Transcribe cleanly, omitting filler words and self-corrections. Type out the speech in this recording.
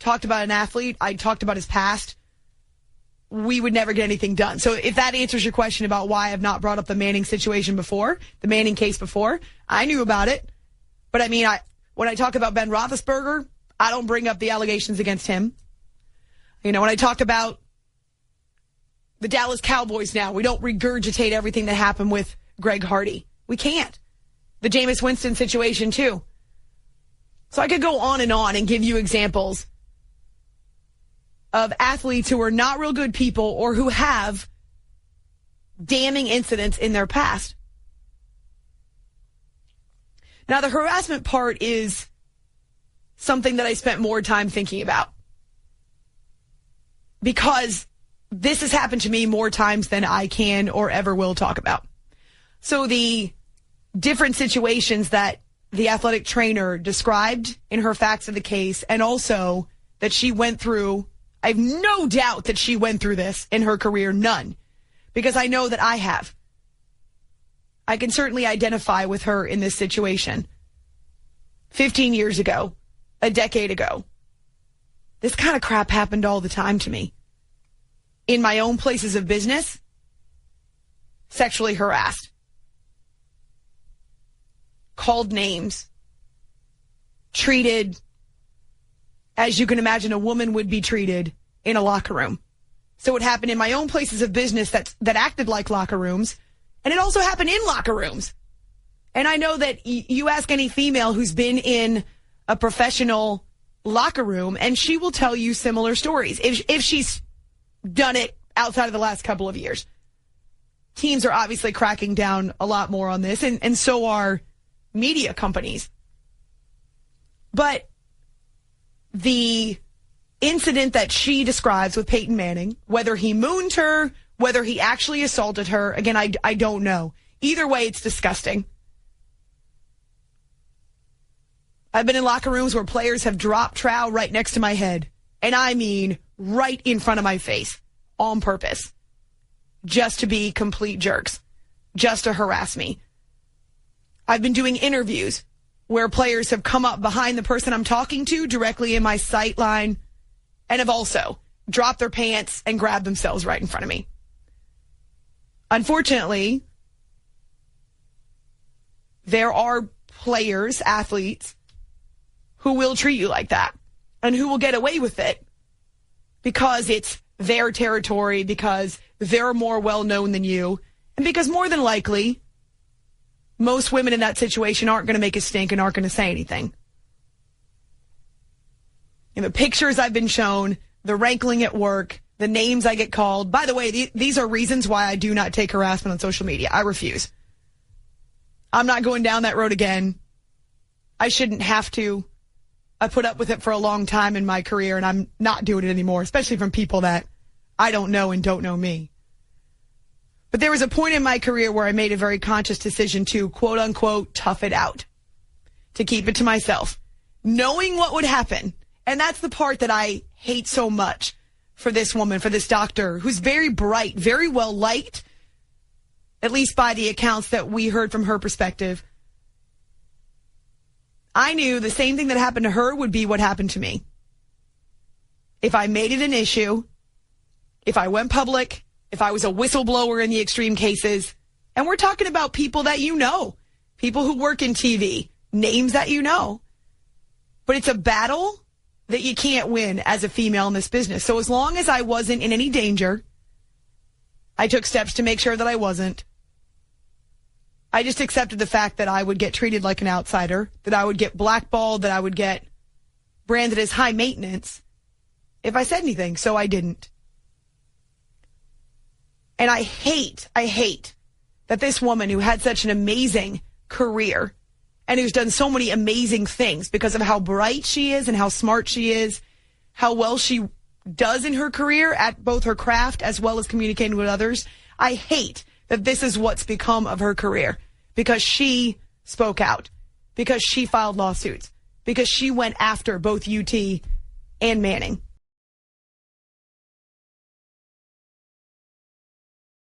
talked about an athlete, I talked about his past, we would never get anything done. So if that answers your question about why I've not brought up the Manning situation before, the Manning case before, I knew about it. But I mean, when I talk about Ben Roethlisberger, I don't bring up the allegations against him. You know, when I talk about the Dallas Cowboys now, we don't regurgitate everything that happened with Greg Hardy. We can't. The Jameis Winston situation, too. So I could go on and give you examples of athletes who are not real good people or who have damning incidents in their past. Now, the harassment part is something that I spent more time thinking about, because this has happened to me more times than I can or ever will talk about. So the different situations that the athletic trainer described in her facts of the case, and also that she went through, I have no doubt that she went through this in her career, none, because I know that I have. I can certainly identify with her in this situation. 15 years ago, a decade ago, this kind of crap happened all the time to me. In my own places of business, sexually harassed, called names, treated as you can imagine a woman would be treated in a locker room. So it happened in my own places of business that acted like locker rooms, and it also happened in locker rooms. And I know that you ask any female who's been in a professional locker room, and she will tell you similar stories if she's done it outside of the last couple of years. Teams are obviously cracking down a lot more on this, and so are media companies. But the incident that she describes with Peyton Manning, whether he mooned her, whether he actually assaulted her, again, I don't know. Either way, it's disgusting. I've been in locker rooms where players have dropped trowel right next to my head. And I mean right in front of my face, on purpose, just to be complete jerks, just to harass me. I've been doing interviews where players have come up behind the person I'm talking to directly in my sight line and have also dropped their pants and grabbed themselves right in front of me. Unfortunately, there are players, athletes, who will treat you like that and who will get away with it because it's their territory, because they're more well-known than you, and because more than likely, most women in that situation aren't going to make a stink and aren't going to say anything. And the pictures I've been shown, the rankling at work, the names I get called. By the way, these are reasons why I do not take harassment on social media. I refuse. I'm not going down that road again. I shouldn't have to. I put up with it for a long time in my career, and I'm not doing it anymore, especially from people that I don't know and don't know me. But there was a point in my career where I made a very conscious decision to, quote unquote, tough it out, to keep it to myself, knowing what would happen. And that's the part that I hate so much for this woman, for this doctor, who's very bright, very well liked, at least by the accounts that we heard from her perspective. I knew the same thing that happened to her would be what happened to me. If I made it an issue, if I went public, if I was a whistleblower in the extreme cases, and we're talking about people that you know, people who work in TV, names that you know. But it's a battle that you can't win as a female in this business. So as long as I wasn't in any danger, I took steps to make sure that I wasn't. I just accepted the fact that I would get treated like an outsider, that I would get blackballed, that I would get branded as high maintenance if I said anything. So I didn't. And I hate that this woman who had such an amazing career and who's done so many amazing things because of how bright she is and how smart she is, how well she does in her career at both her craft as well as communicating with others. I hate that this is what's become of her career because she spoke out, because she filed lawsuits, because she went after both UT and Manning.